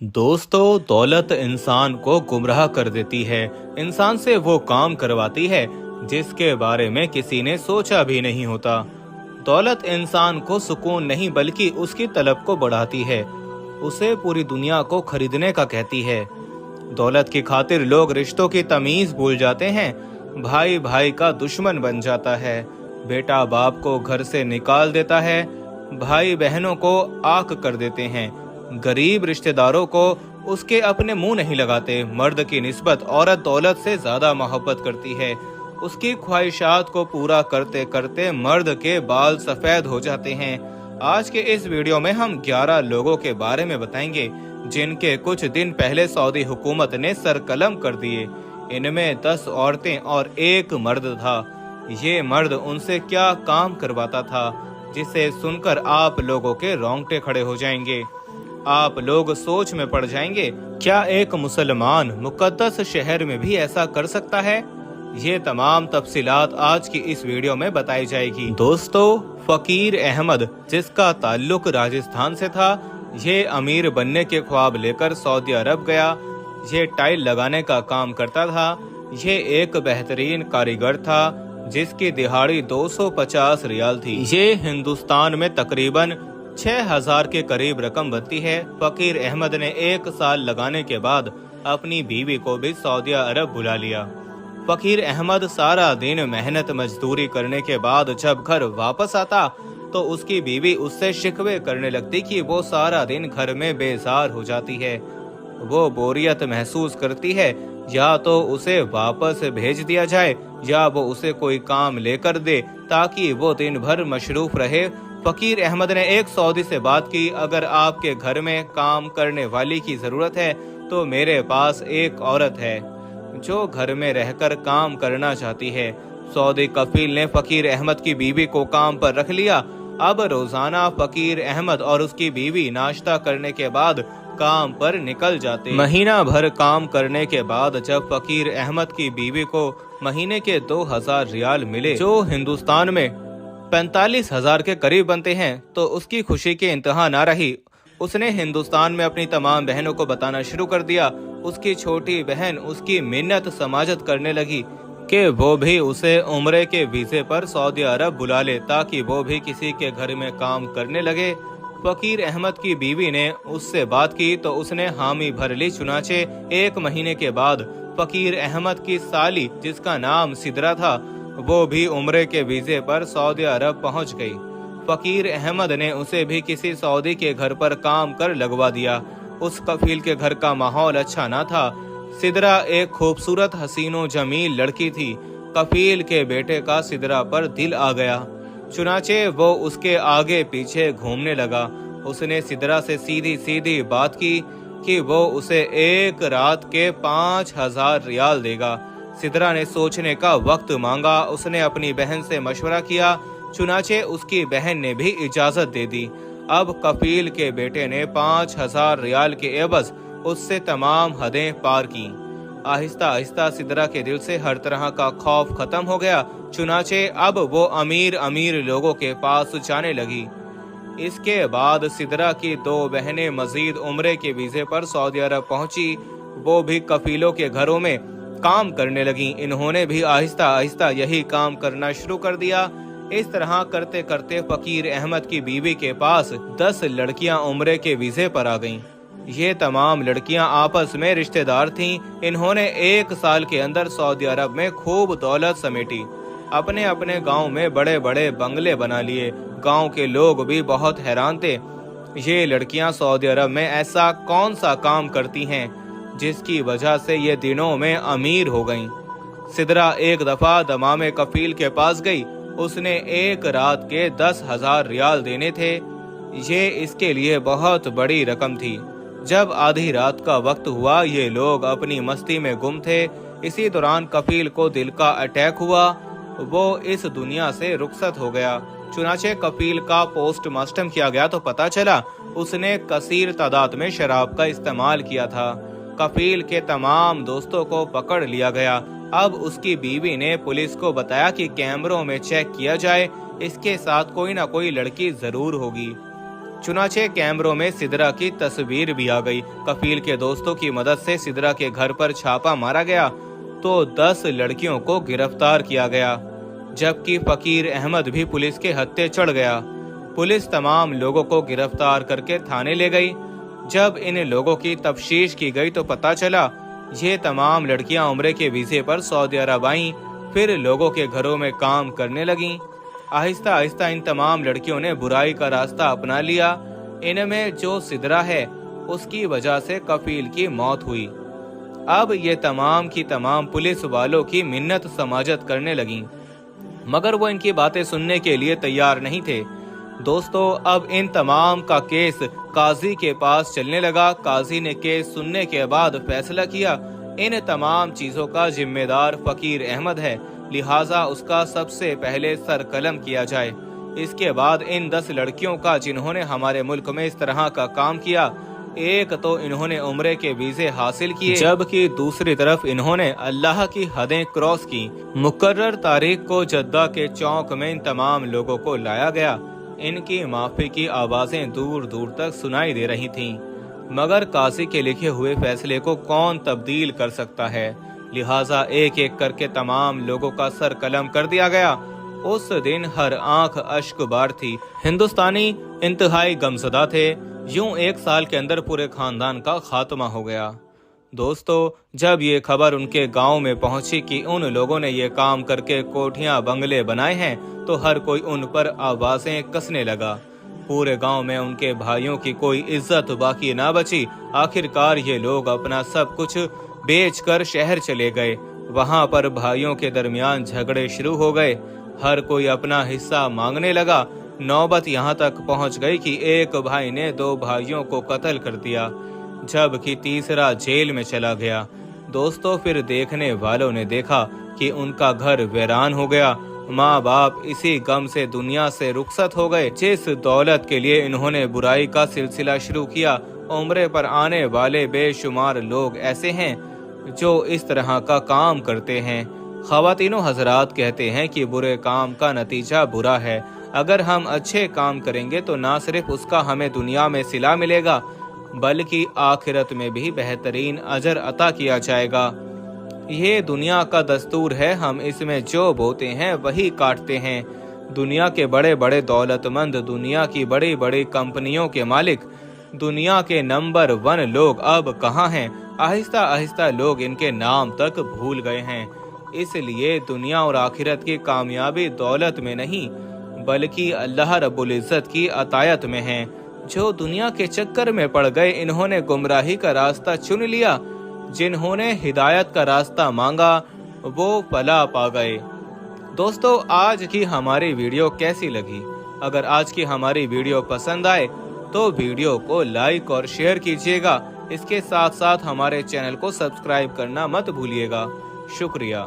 दोस्तों, दौलत इंसान को गुमराह कर देती है। इंसान से वो काम करवाती है जिसके बारे में किसी ने सोचा भी नहीं होता। दौलत इंसान को सुकून नहीं बल्कि उसकी तलब को बढ़ाती है। उसे पूरी दुनिया को खरीदने का कहती है। दौलत की खातिर लोग रिश्तों की तमीज भूल जाते हैं। भाई भाई का दुश्मन बन जाता है। बेटा बाप को घर से निकाल देता है। भाई बहनों को आक कर देते हैं। गरीब रिश्तेदारों को उसके अपने मुंह नहीं लगाते। मर्द की निस्बत औरत दौलत से ज्यादा मोहब्बत करती है। उसकी ख्वाहिशात को पूरा करते करते मर्द के बाल सफेद हो जाते हैं। आज के इस वीडियो में हम 11 लोगों के बारे में बताएंगे जिनके कुछ दिन पहले सऊदी हुकूमत ने सरकलम कर दिए। इनमें 10 औरतें और 1 मर्द था। ये मर्द उनसे क्या काम करवाता था जिसे सुनकर आप लोगों के रोंगटे खड़े हो जाएंगे। आप लोग सोच में पड़ जाएंगे, क्या एक मुसलमान मुकद्दस शहर में भी ऐसा कर सकता है? ये तमाम तफसीलात आज की इस वीडियो में बताई जाएगी। दोस्तों, फकीर अहमद जिसका ताल्लुक राजस्थान से था, ये अमीर बनने के ख्वाब लेकर सऊदी अरब गया। ये टाइल लगाने का काम करता था। ये एक बेहतरीन कारीगर था जिसकी दिहाड़ी 250 रियाल थी। ये हिंदुस्तान में तकरीबन 6000 के करीब रकम बनती है। फकीर अहमद ने 1 साल लगाने के बाद अपनी बीवी को भी सऊदी अरब बुला लिया। फकीर अहमद सारा दिन मेहनत मजदूरी करने के बाद जब घर वापस आता तो उसकी बीवी उससे शिकवे करने लगती कि वो सारा दिन घर में बेजार हो जाती है। वो बोरियत महसूस करती है। या तो उसे वापस भेज दिया जाए या वो उसे कोई काम लेकर दे ताकि वो दिन भर मशरूफ रहे। फकीर अहमद ने एक सऊदी से बात की, अगर आपके घर में काम करने वाली की जरूरत है तो मेरे पास एक औरत है जो घर में रहकर काम करना चाहती है। सऊदी कफील ने फकीर अहमद की बीवी को काम पर रख लिया। अब रोजाना फकीर अहमद और उसकी बीवी नाश्ता करने के बाद काम पर निकल जाते। महीना भर काम करने के बाद जब फकीर अहमद की बीवी को महीने के 2000 रियाल मिले जो हिंदुस्तान में 45,000 के करीब बनते हैं तो उसकी खुशी की इंतहा ना रही। उसने हिंदुस्तान में अपनी तमाम बहनों को बताना शुरू कर दिया। उसकी छोटी बहन उसकी मिन्नत समाजत करने लगी कि वो भी उसे उम्रे के वीजे पर सऊदी अरब बुला ले ताकि वो भी किसी के घर में काम करने लगे। फकीर अहमद की बीवी ने उससे बात की तो उसने हामी भर ली। चुनाचे 1 महीने के बाद फकीर अहमद की साली जिसका नाम सिदरा था वो भी उम्रे के वीजे पर सऊदी अरब पहुंच गई। फकीर अहमद ने उसे भी किसी सऊदी के घर पर काम कर लगवा दिया। उस कफील के घर का माहौल अच्छा ना था। सिदरा एक खूबसूरत हसीनो जमील लड़की थी। कफील के बेटे का सिदरा पर दिल आ गया। चुनाचे वो उसके आगे पीछे घूमने लगा। उसने सिदरा से सीधी सीधी बात की कि वो उसे 1 रात के 5000 रियाल देगा। सिदरा ने सोचने का वक्त मांगा। उसने अपनी बहन से मशवरा किया। चुनाचे उसकी बहन ने भी इजाजत दे दी। अब कफील के बेटे ने 5000 रियाल के एवज उससे तमाम हदें पार की। आहिस्ता आहिस्ता सिदरा के दिल से हर तरह का खौफ खत्म हो गया। चुनाचे अब वो अमीर अमीर लोगों के पास जाने लगी। इसके बाद सिदरा की 2 बहनें मजीद उम्रे के वीजे पर सऊदी अरब पहुंची। वो भी कफीलों के घरों में काम करने लगी। इन्होंने भी आहिस्ता आहिस्ता यही काम करना शुरू कर दिया। इस तरह करते करते फकीर अहमद की बीवी के पास 10 लड़कियां उम्रे के वीजे पर आ गईं। ये तमाम लड़कियां आपस में रिश्तेदार थीं। इन्होंने 1 साल के अंदर सऊदी अरब में खूब दौलत समेटी। अपने अपने गांव में बड़े बड़े बंगले बना लिए। गांव के लोग भी बहुत हैरान थे। ये लड़कियां सऊदी अरब में ऐसा कौन सा काम करती हैं जिसकी वजह से ये दिनों में अमीर हो गईं। सिदरा एक दफा दमामे कफील के पास गई। उसने 1 रात के 10,000 रियाल देने थे। ये इसके लिए बहुत बड़ी रकम थी। जब आधी रात का वक्त हुआ, ये लोग अपनी मस्ती में गुम थे। इसी दौरान कफील को दिल का अटैक हुआ। वो इस दुनिया से रुखसत हो गया। चुनाचे कफील का पोस्टमार्टम किया गया तो पता चला उसने कसीर तादाद में शराब का इस्तेमाल किया था। कफील के तमाम दोस्तों को पकड़ लिया गया। अब उसकी बीवी ने पुलिस को बताया कि कैमरों में चेक किया जाए, इसके साथ कोई ना कोई लड़की जरूर होगी। चुनाचे कैमरों में सिदरा की तस्वीर भी आ गई। कफील के दोस्तों की मदद से सिदरा के घर पर छापा मारा गया तो 10 लड़कियों को गिरफ्तार किया गया, जबकि फकीर अहमद भी पुलिस के हत्थे चढ़ गया। पुलिस तमाम लोगों को गिरफ्तार करके थाने ले गई। जब इन लोगों की तफ्तीश की गई तो पता चला ये तमाम लड़कियां उम्रे के वीजे पर सऊदी अरब आईं, फिर लोगों के घरों में काम करने लगीं। आहिस्ता आहिस्ता इन तमाम लड़कियों ने बुराई का रास्ता अपना लिया। इनमें जो सिदरा है उसकी वजह से कफील की मौत हुई। अब ये तमाम की तमाम पुलिस वालों की मिन्नत समाजत करने लगीं, मगर वो इनकी बातें सुनने के लिए तैयार नहीं थे। दोस्तों, अब इन तमाम का केस काजी के पास चलने लगा। काजी ने केस सुनने के बाद फैसला किया इन तमाम चीजों का जिम्मेदार फकीर अहमद है, लिहाजा उसका सबसे पहले सर कलम किया जाए। इसके बाद इन 10 लड़कियों का जिन्होंने हमारे मुल्क में इस तरह का काम किया, एक तो इन्होंने उम्रे के वीजे हासिल किए, जबकि दूसरी तरफ इन्होंने अल्लाह की हदें क्रॉस की। मुकर्रर तारीख को जद्दा के चौक में इन तमाम लोगों को लाया गया। इनकी माफी की आवाजें दूर दूर तक सुनाई दे रही थीं, मगर काजी के लिखे हुए फैसले को कौन तब्दील कर सकता है, लिहाजा एक एक करके तमाम लोगों का सर कलम कर दिया गया। उस दिन हर आंख अश्क बार थी। हिंदुस्तानी इंतहाई गमज़दा थे। यूं एक साल के अंदर पूरे खानदान का खात्मा हो गया। दोस्तों, जब ये खबर उनके गांव में पहुंची कि उन लोगों ने ये काम करके कोठियां बंगले बनाए हैं, तो हर कोई उन पर आवाजें कसने लगा। पूरे गांव में उनके भाइयों की कोई इज्जत बाकी ना बची। आखिरकार ये लोग अपना सब कुछ बेचकर शहर चले गए। वहां पर भाइयों के दरमियान झगड़े शुरू हो गए। हर कोई अपना हिस्सा मांगने लगा। नौबत यहाँ तक पहुँच गई कि एक भाई ने 2 भाइयों को कत्ल कर दिया, जबकि तीसरा जेल में चला गया। दोस्तों, फिर देखने वालों ने देखा कि उनका घर वीरान हो गया। माँ बाप इसी गम से दुनिया से रुखसत हो गए। जिस दौलत के लिए इन्होंने बुराई का सिलसिला शुरू किया, उम्रे पर आने वाले बेशुमार लोग ऐसे हैं जो इस तरह का काम करते हैं। ख़वातीनो हजरात कहते हैं कि बुरे काम का नतीजा बुरा है। अगर हम अच्छे काम करेंगे तो ना सिर्फ उसका हमें दुनिया में सिला मिलेगा, बल्कि आखिरत में भी बेहतरीन अजर अता किया जाएगा। ये दुनिया का दस्तूर है, हम इसमें जो बोते हैं वही काटते हैं। दुनिया के बड़े बड़े दौलतमंद, दुनिया की बड़ी बड़ी कंपनियों के मालिक, दुनिया के नंबर 1 लोग अब कहाँ हैं? आहिस्ता आहिस्ता लोग इनके नाम तक भूल गए हैं। इसलिए दुनिया और आखिरत की कामयाबी दौलत में नहीं, बल्कि अल्लाह रब्बुल इज्जत की अतायत में है। जो दुनिया के चक्कर में पड़ गए, इन्होंने गुमराही का रास्ता चुन लिया। जिन्होंने हिदायत का रास्ता मांगा, वो फलाह पा गए। दोस्तों, आज की हमारी वीडियो कैसी लगी? अगर आज की हमारी वीडियो पसंद आए तो वीडियो को लाइक और शेयर कीजिएगा। इसके साथ साथ हमारे चैनल को सब्सक्राइब करना मत भूलिएगा। शुक्रिया।